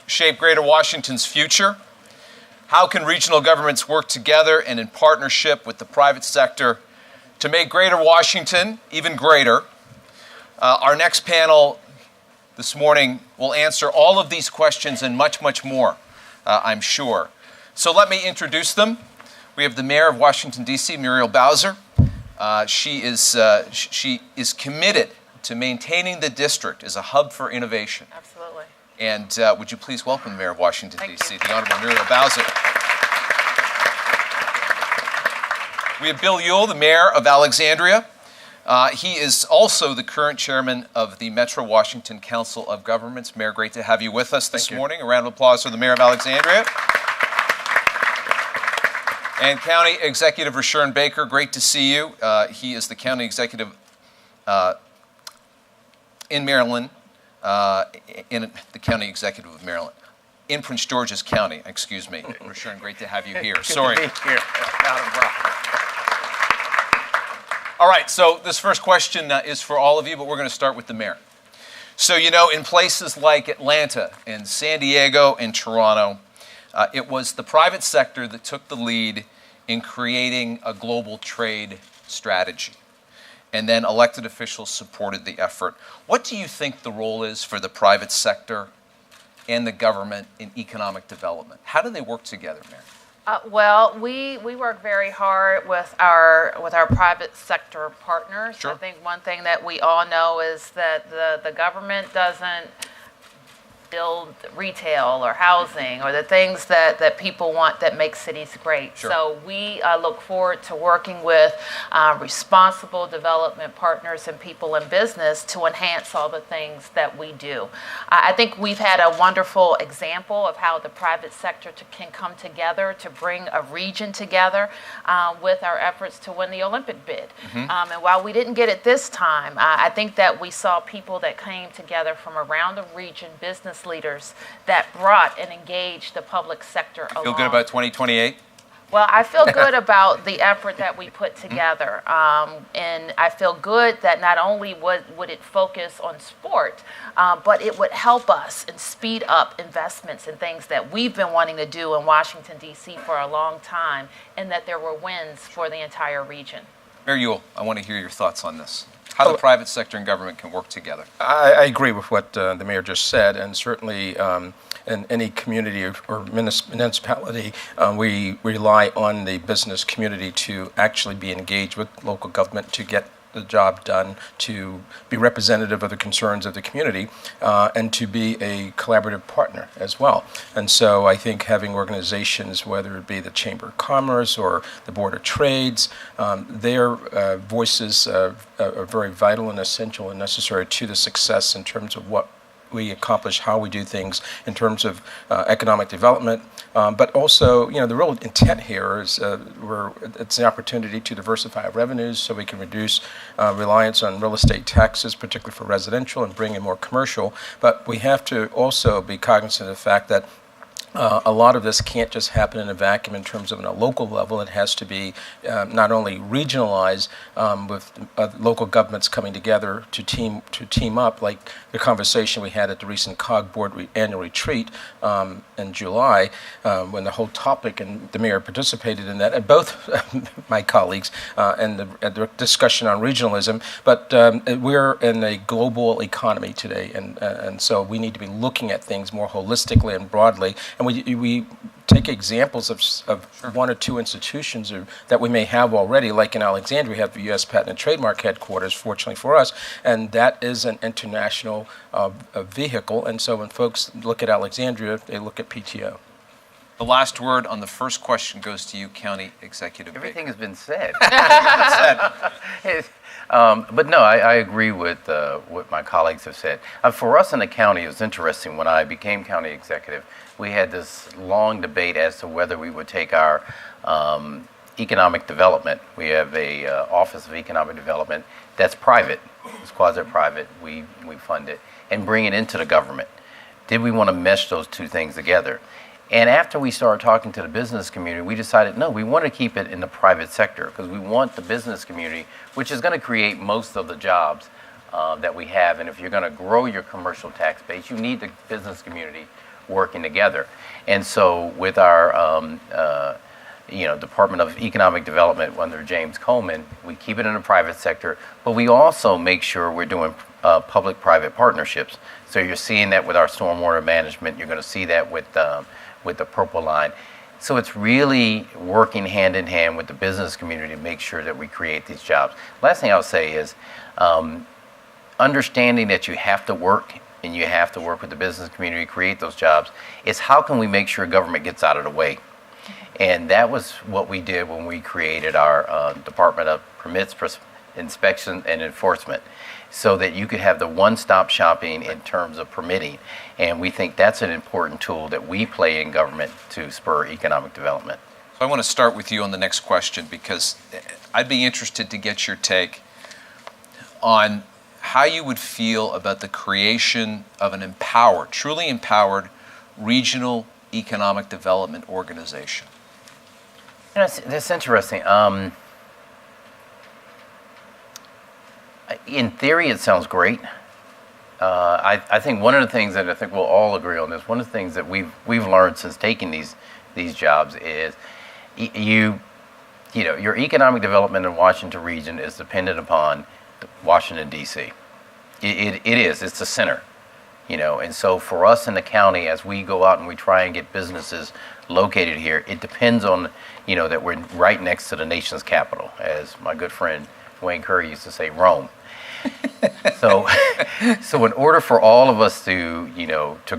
Shape Greater Washington's future? How can regional governments work together and in partnership with the private sector to make Greater Washington even greater? Our next panel this morning will answer all of these questions and much, much more, I'm sure. So let me introduce them. We have the Mayor of Washington, D.C., Muriel Bowser. She is committed to maintaining the district as a hub for innovation. Absolutely. And would you please welcome the Mayor of Washington, D.C., the Honorable Muriel Bowser. We have Bill Ewell, the Mayor of Alexandria. He is also the current chairman of the Metro Washington Council of Governments. Mayor, great to have you with us this morning. A round of applause for the Mayor of Alexandria. And County Executive Rushern Baker, great to see you. He is the County Executive in Maryland, in the County Executive of Maryland. In Prince George's County, excuse me. Rushern, great to have you here. Sorry. Good to be here. All right, so this first question is for all of you, but we're going to start with the mayor. So, you know, in places like Atlanta and San Diego and Toronto, it was the private sector that took the lead in creating a global trade strategy. And then elected officials supported the effort. What do you think the role is for the private sector and the government in economic development? How do they work together, Mayor? Well, we work very hard with our private sector partners. Sure. I think one thing that we all know is that the government doesn't build retail or housing or the things that people want that make cities great. Sure. So we look forward to working with responsible development partners and people in business to enhance all the things that we do. I think we've had a wonderful example of how the private sector can come together to bring a region together with our efforts to win the Olympic bid. Mm-hmm. And while we didn't get it this time, I think that we saw people that came together from around the region, business leaders that brought and engaged the public sector along. Feel good about 2028? Well, I feel good about the effort that we put together. And I feel good that not only would it focus on sport, but it would help us and speed up investments and things that we've been wanting to do in Washington, D.C. for a long time, and that there were wins for the entire region. Mayor Ewell, I want to hear your thoughts on this. How the private sector and government can work together. I agree with what the mayor just said, and certainly in any community or municipality, we rely on the business community to actually be engaged with local government to get the job done, to be representative of the concerns of the community, and to be a collaborative partner as well. And so I think having organizations, whether it be the Chamber of Commerce or the Board of Trades, their voices are very vital and essential and necessary to the success in terms of what we accomplish, how we do things in terms of economic development, but also, you know, the real intent here is it's an opportunity to diversify our revenues so we can reduce reliance on real estate taxes, particularly for residential, and bring in more commercial. But we have to also be cognizant of the fact that a lot of this can't just happen in a vacuum in terms of on a local level. It has to be not only regionalized with local governments coming together to team up, like the conversation we had at the recent COG Board annual retreat in July, when the whole topic, and the mayor participated in that, and both my colleagues, and the discussion on regionalism. But we're in a global economy today, and so we need to be looking at things more holistically and broadly. And we take examples of one or two institutions that we may have already, like in Alexandria, we have the U.S. Patent and Trademark Headquarters, fortunately for us, and that is an international vehicle. And so when folks look at Alexandria, they look at PTO. The last word on the first question goes to you, County Executive Baker. Everything has been said. But no, I agree with what my colleagues have said. For us in the county, it was interesting. When I became county executive, we had this long debate as to whether we would take our economic development. We have a Office of Economic Development that's private. It's quasi-private. We fund it and bring it into the government. Did we want to mesh those two things together? And after we started talking to the business community, we decided, no, we want to keep it in the private sector because we want the business community, which is going to create most of the jobs, that we have. And if you're going to grow your commercial tax base, you need the business community working together. And so with our Department of Economic Development under James Coleman, we keep it in the private sector, but we also make sure we're doing public-private partnerships. So you're seeing that with our stormwater management. You're going to see that with the Purple Line. So it's really working hand in hand with the business community to make sure that we create these jobs. Last thing I'll say is understanding that you have to work and you have to work with the business community to create those jobs. Is how can we make sure government gets out of the way? And that was what we did when we created our Department of Permits, Inspection, and Enforcement, so that you could have the one-stop shopping in terms of permitting. And we think that's an important tool that we play in government to spur economic development. So I want to start with you on the next question, because I'd be interested to get your take on how you would feel about the creation of an empowered, truly empowered regional economic development organization. That's interesting. In theory, it sounds great. I think one of the things that I think we'll all agree on is one of the things that we've learned since taking these jobs is your economic development in Washington region is dependent upon Washington D.C. It is. It's the center. And so for us in the county, as we go out and we try and get businesses located here, it depends on, that we're right next to the nation's capital, as my good friend Wayne Curry used to say, Rome. So in order for all of us to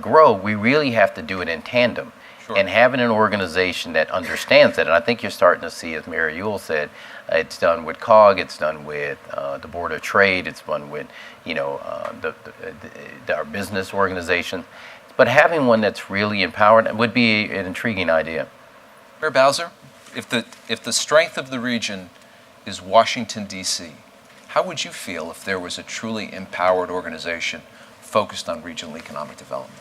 grow, we really have to do it in tandem. Sure. And having an organization that understands that, and I think you're starting to see, as Mayor Ewell said, it's done with COG, it's done with the Board of Trade, it's done with our business organization. But having one that's really empowered would be an intriguing idea. Mayor Bowser, if the strength of the region is Washington, D.C., how would you feel if there was a truly empowered organization focused on regional economic development?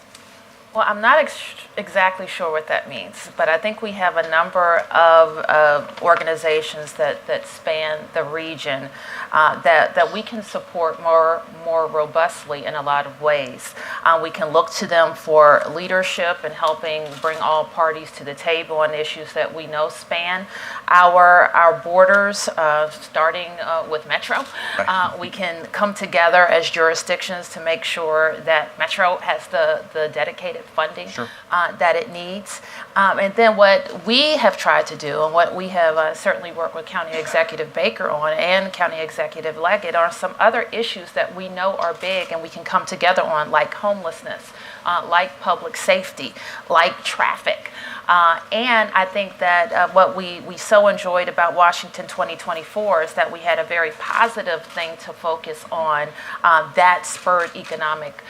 Well, I'm not exactly sure what that means, but I think we have a number of organizations that span the region that we can support more robustly in a lot of ways. We can look to them for leadership and helping bring all parties to the table on issues that we know span our borders, starting with Metro. Right. We can come together as jurisdictions to make sure that Metro has the dedicated funding Sure. that it needs. And then what we have tried to do, and what we have certainly worked with County Executive Baker on and County Executive Leggett, are some other issues that we know are big and we can come together on, like homelessness, like public safety, like traffic. And I think that what we so enjoyed about Washington 2024 is that we had a very positive thing to focus on that spurred economic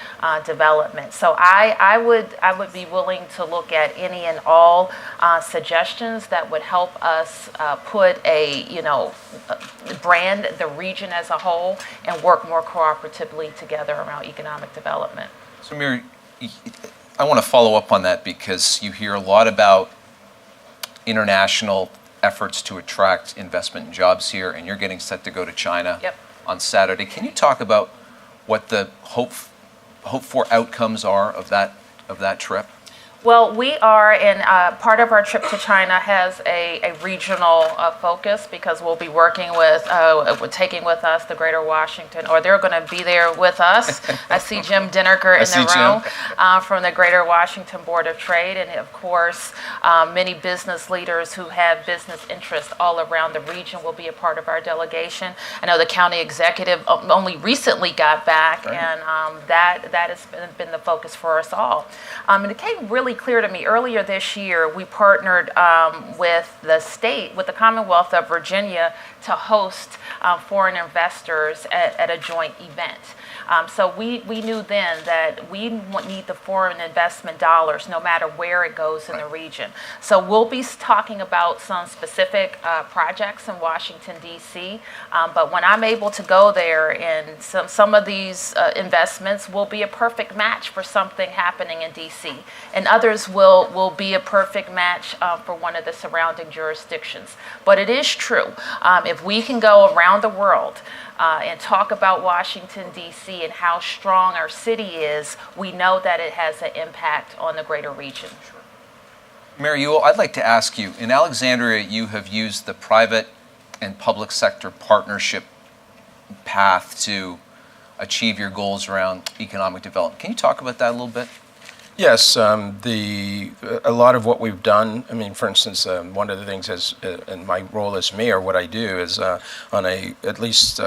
development. So I would be willing to look at any and all suggestions that would help us put brand the region as a whole and work more cooperatively together around economic development. So, Mary, I want to follow up on that, because you hear a lot about international efforts to attract investment and jobs here, and you're getting set to go to China Yep. on Saturday. Can you talk about what the hope for outcomes are of that trip? Well, we are, and part of our trip to China has a regional focus, because we'll be working with, we're taking with us the Greater Washington, or they're going to be there with us. I see Jim Dinniker in the room from the Greater Washington Board of Trade, and of course, many business leaders who have business interests all around the region will be a part of our delegation. I know the county executive only recently got back, right. And that has been the focus for us all. And it came really clear to me earlier this year. We partnered with the Commonwealth of Virginia to host foreign investors at a joint event. So we knew then that we need the foreign investment dollars no matter where it goes in the region. So we'll be talking about some specific projects in Washington, D.C., but when I'm able to go there, and some of these investments will be a perfect match for something happening in D.C., and others will be a perfect match for one of the surrounding jurisdictions. But it is true, if we can go around the world and talk about Washington, D.C. and how strong our city is, we know that it has an impact on the greater region. Mayor Ewell, I'd like to ask you, in Alexandria, you have used the private and public sector partnership path to achieve your goals around economic development. Can you talk about that a little bit? Yes, a lot of what we've done. I mean, for instance, one of the things is in my role as mayor, what I do is on at least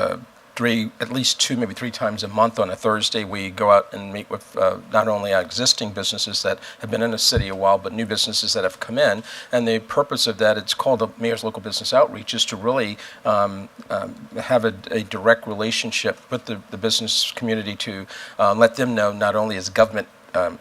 two, maybe three times a month on a Thursday, we go out and meet with not only our existing businesses that have been in the city a while, but new businesses that have come in. And the purpose of that, it's called the Mayor's Local Business Outreach, is to really have a direct relationship with the business community to let them know not only is government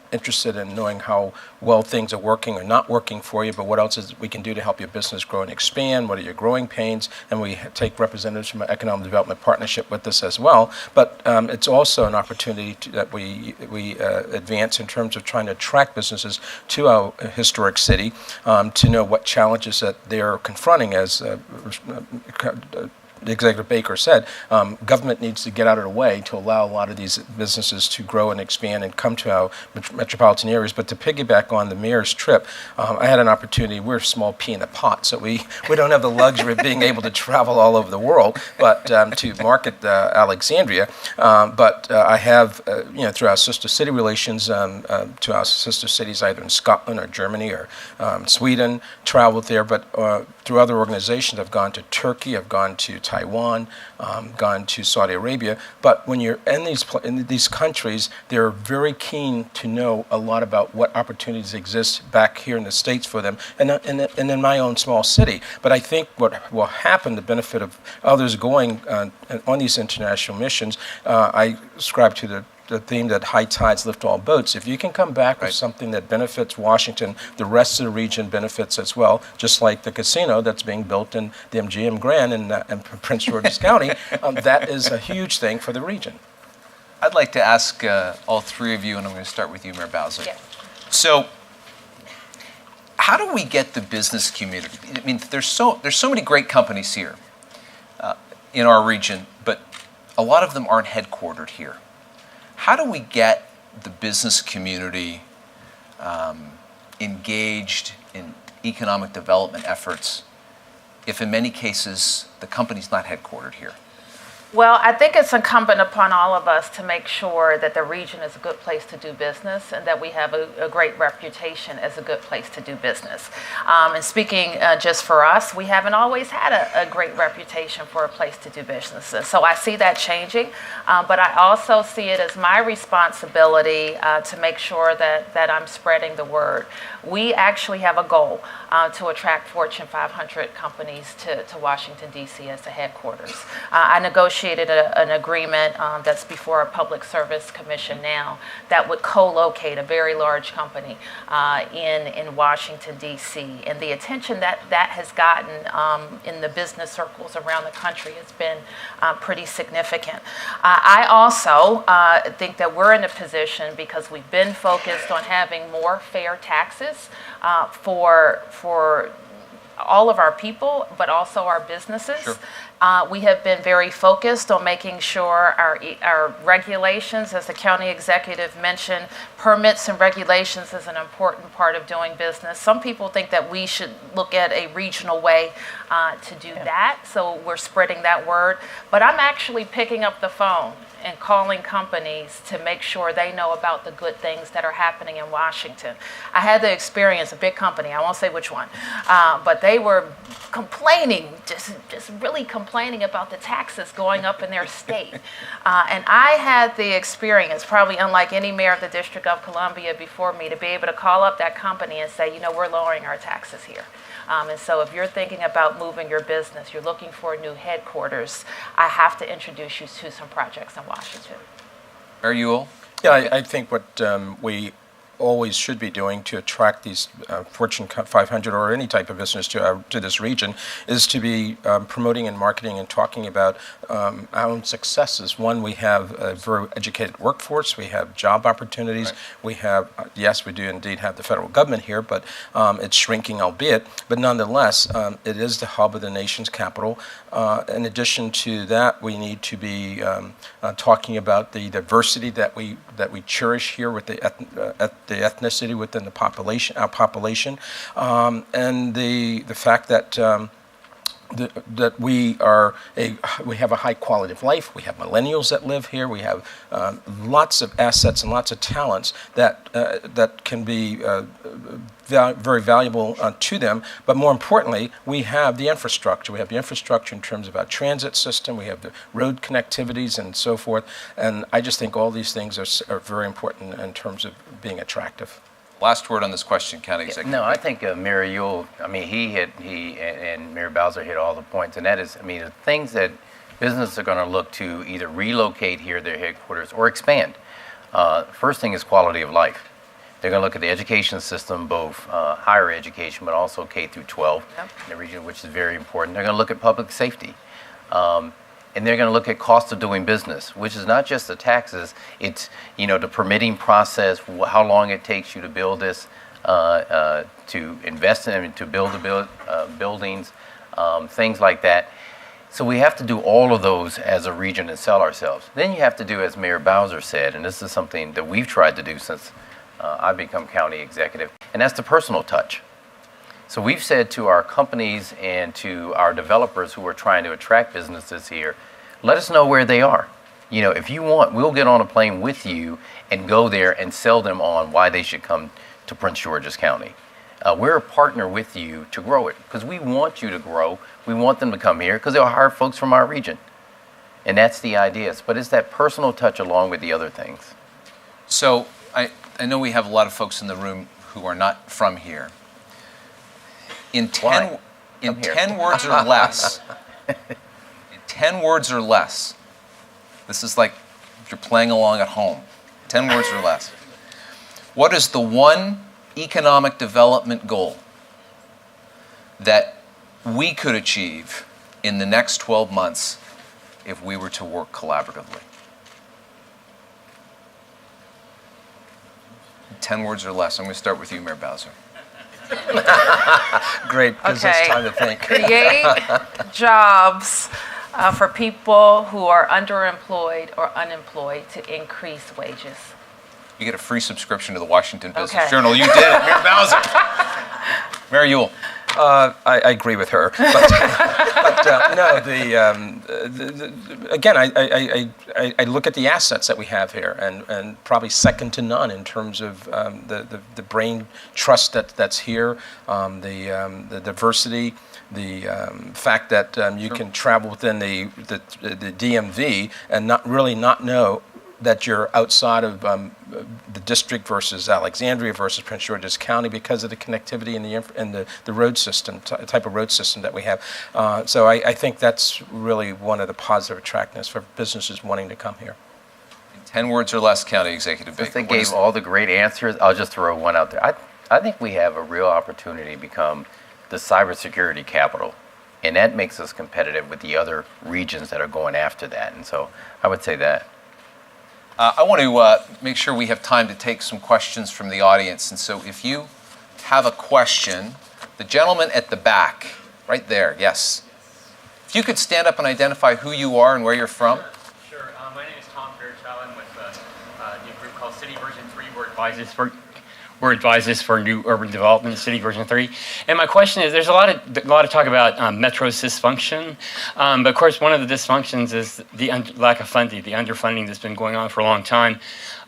interested in knowing how well things are working or not working for you, but what else is we can do to help your business grow and expand, what are your growing pains, and we take representatives from our Economic Development Partnership with us as well. But it's also an opportunity that we advance in terms of trying to attract businesses to our historic city to know what challenges that they're confronting. As Executive Baker said, government needs to get out of the way to allow a lot of these businesses to grow and expand and come to our metropolitan areas. But to piggyback on the mayor's trip, I had an opportunity. We're a small pea in the pot, so we don't have the luxury of being able to travel all over the world, but to market Alexandria. But I have, through our sister city relations, to our sister cities either in Scotland or Germany or Sweden, traveled there. But through other organizations, I've gone to Turkey, I've gone to Taiwan, gone to Saudi Arabia. But when you're in these countries, they're very keen to know a lot about what opportunities exist back here in the States for them, and in my own small city. But I think what will happen, the benefit of others going on these international missions, I ascribe to the theme that high tides lift all boats. If you can come back with something that benefits Washington, the rest of the region benefits as well, just like the casino that's being built in the MGM Grand in Prince George's County, that is a huge thing for the region. I'd like to ask all three of you, and I'm going to start with you, Mayor Bowser. Yeah. So, how do we get the business community? I mean, there's so many great companies here in our region, but a lot of them aren't headquartered here. How do we get the business community engaged in economic development efforts if in many cases the company's not headquartered here? Well, I think it's incumbent upon all of us to make sure that the region is a good place to do business and that we have a great reputation as a good place to do business. And speaking just for us, we haven't always had a great reputation for a place to do business. So I see that changing, but I also see it as my responsibility to make sure that I'm spreading the word. We actually have a goal to attract Fortune 500 companies to Washington, D.C. as the headquarters. I negotiated an agreement that's before a Public Service Commission now that would co-locate a very large company in Washington, D.C. And the attention that has gotten in the business circles around the country has been pretty significant. I also think that we're in a position, because we've been focused on having more fair taxes for all of our people, but also our businesses. Sure. We have been very focused on making sure our regulations, as the county executive mentioned, permits and regulations is an important part of doing business. Some people think that we should look at a regional way to do that, so we're spreading that word. But I'm actually picking up the phone and calling companies to make sure they know about the good things that are happening in Washington. I had the experience, a big company, I won't say which one, but they were complaining, just really complaining about the taxes going up in their state. And I had the experience, probably unlike any mayor of the District of Columbia before me, to be able to call up that company and say, we're lowering our taxes here. And so if you're thinking about moving your business, you're looking for a new headquarters, I have to introduce you to some projects in Washington. Mayor Ewell? Yeah, I think what we always should be doing to attract these Fortune 500 or any type of business to this region is to be promoting and marketing and talking about our own successes. One, we have a very educated workforce. We have job opportunities. Right. We have, yes, we do indeed have the federal government here, but it's shrinking, albeit. But nonetheless, it is the hub of the nation's capital. In addition to that, we need to be talking about the diversity that we cherish here with the ethnicity within the population, our population, and the fact that. That we have a high quality of life. We have millennials that live here. We have lots of assets and lots of talents that can be very valuable to them. But more importantly, we have the infrastructure. We have the infrastructure in terms of our transit system. We have the road connectivities and so forth. And I just think all these things are very important in terms of being attractive. Last word on this question, County Executive. No, I think Mayor Ewell, he and Mayor Bowser hit all the points, and that is, the things that businesses are going to look to either relocate here their headquarters or expand. First thing is quality of life. They're going to look at the education system, both higher education, but also K through 12 in the region, which is very important. They're going to look at public safety. And they're going to look at cost of doing business, which is not just the taxes. It's the permitting process, how long it takes you to build this, to invest in it, to build the buildings, things like that. So we have to do all of those as a region and sell ourselves. Then you have to do, as Mayor Bowser said, and this is something that we've tried to do since I've become county executive, and that's the personal touch. So we've said to our companies and to our developers who are trying to attract businesses here, let us know where they are. If you want, we'll get on a plane with you and go there and sell them on why they should come to Prince George's County. We're a partner with you to grow it because we want you to grow. We want them to come here because they'll hire folks from our region. And that's the idea. But it's that personal touch along with the other things. So I know we have a lot of folks in the room who are not from here. In 10 words or less, 10 words or less, this is like if you're playing along at home, 10 words or less. What is the one economic development goal that we could achieve in the next 12 months if we were to work collaboratively? 10 words or less. I'm going to start with you, Mayor Bowser. Great, gives us time to think. Create jobs for people who are underemployed or unemployed to increase wages. You get a free subscription to the Washington Business Journal. You did it, Mayor Bowser. Mayor Ewell. I agree with her, but no. Again, I look at the assets that we have here, and probably second to none in terms of the brain trust that's here, the diversity, the fact that you can travel within the DMV and not know that you're outside of the district versus Alexandria versus Prince George's County because of the connectivity and the road system, type of road system that we have. So I think that's really one of the positive attractiveness for businesses wanting to come here. In 10 words or less, County Executive Baker. Since they gave all the great answers, I'll just throw one out there. I think we have a real opportunity to become the cybersecurity capital, and that makes us competitive with the other regions that are going after that. And so I would say that. I want to make sure we have time to take some questions from the audience. And so if you have a question, the gentleman at the back, right there, yes. If you could stand up and identify who you are and where you're from. Sure. My name is Tom Fairchild. I'm with a new group called City Version 3. We're advisors for new urban development, City Version 3. And my question is, there's a lot of talk about Metro's dysfunction, but of course one of the dysfunctions is the lack of funding, the underfunding that's been going on for a long time.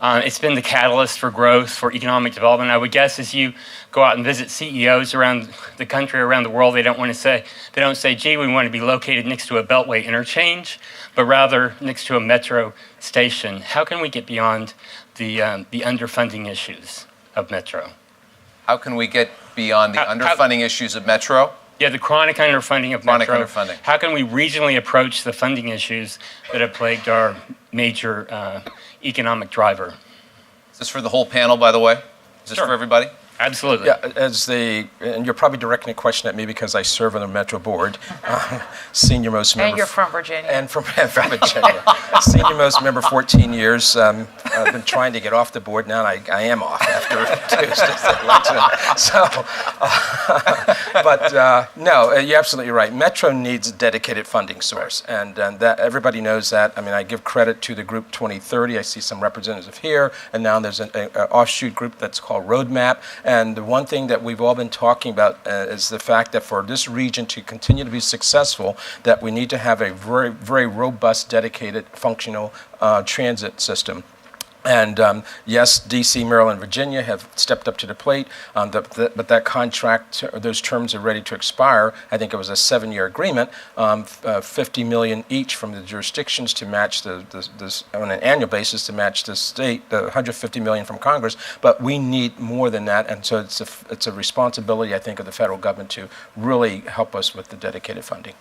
It's been the catalyst for growth, for economic development. I would guess as you go out and visit CEOs around the country, around the world, they don't say, gee, we want to be located next to a Beltway interchange, but rather next to a Metro station. How can we get beyond the underfunding issues of Metro? How can we get beyond the underfunding issues of Metro? Yeah, the chronic underfunding of Chronic Metro. underfunding. How can we regionally approach the funding issues that have plagued our major economic driver? Is this for the whole panel, by the way? Is this Sure. for everybody? Absolutely. Yeah, and you're probably directing a question at me because I serve on the Metro Board, senior most member. And you're from Virginia. And from Virginia. Senior most member, 14 years. I've been trying to get off the board now, and I am off after Tuesday's election. No, you're absolutely right. Metro needs a dedicated funding source, and that everybody knows that. I mean, I give credit to the group 2030. I see some representatives here, and now there's an offshoot group that's called Roadmap. And the one thing that we've all been talking about is the fact that for this region to continue to be successful, that we need to have a very, very robust, dedicated, functional transit system. And yes, D.C., Maryland, Virginia have stepped up to the plate, but that contract, those terms are ready to expire. I think it was a 7-year agreement, $50 million each from the jurisdictions to match this on an annual basis to match the state, the $150 million from Congress. But we need more than that, and so it's a responsibility, I think, of the federal government to really help us with the dedicated funding.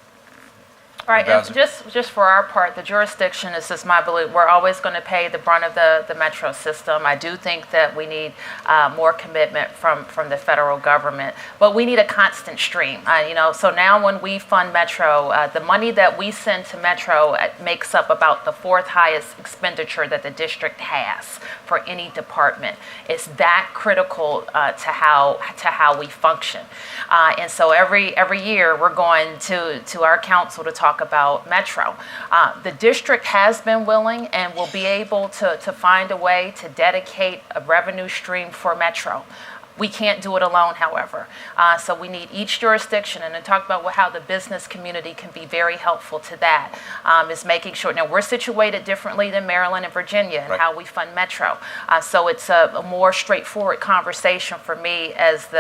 All right, and just for our part, the jurisdiction is just my belief. We're always going to pay the brunt of the Metro system. I do think that we need more commitment from the federal government, but we need a constant stream. So now when we fund Metro, the money that we send to Metro makes up about the 4th highest expenditure that the district has for any department. It's that critical to how we function, and so every year we're going to our council to talk about Metro. The district has been willing and will be able to find a way to dedicate a revenue stream for Metro. We can't do it alone, however. So we need each jurisdiction, and to talk about how the business community can be very helpful to that, is making sure. Now, we're situated differently than Maryland and Virginia and how we fund Metro. So it's a more straightforward conversation for me as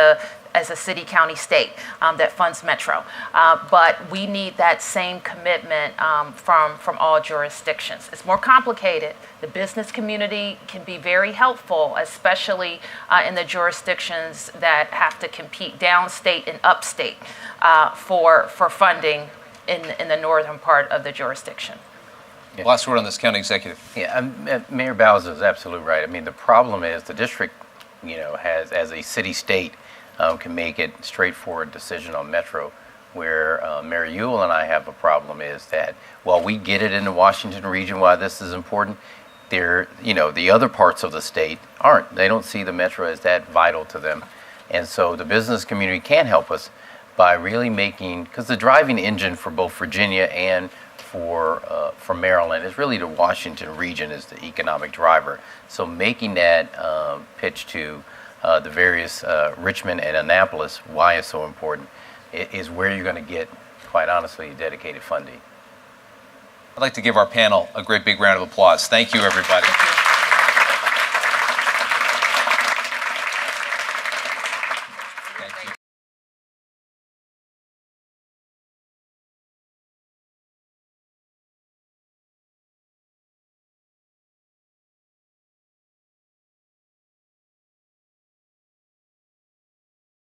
a city, county, state that funds Metro. But we need that same commitment from all jurisdictions. It's more complicated. The business community can be very helpful, especially in the jurisdictions that have to compete downstate and upstate for funding in the northern part of the jurisdiction. Yeah. Last word on this, County Executive. Yeah, Mayor Bowser is absolutely right. I mean, the problem is the district, has, as a city-state, can make it straightforward decision on Metro. Where Mayor Ewell and I have a problem is that while we get it in the Washington region why this is important, the other parts of the state aren't. They don't see the Metro as that vital to them. And so the business community can help us by really making, because the driving engine for both Virginia and for Maryland is really the Washington region is the economic driver. So making that pitch to the various Richmond and Annapolis, why it's so important, is where you're going to get, quite honestly, dedicated funding. I'd like to give our panel a great big round of applause. Thank you, everybody.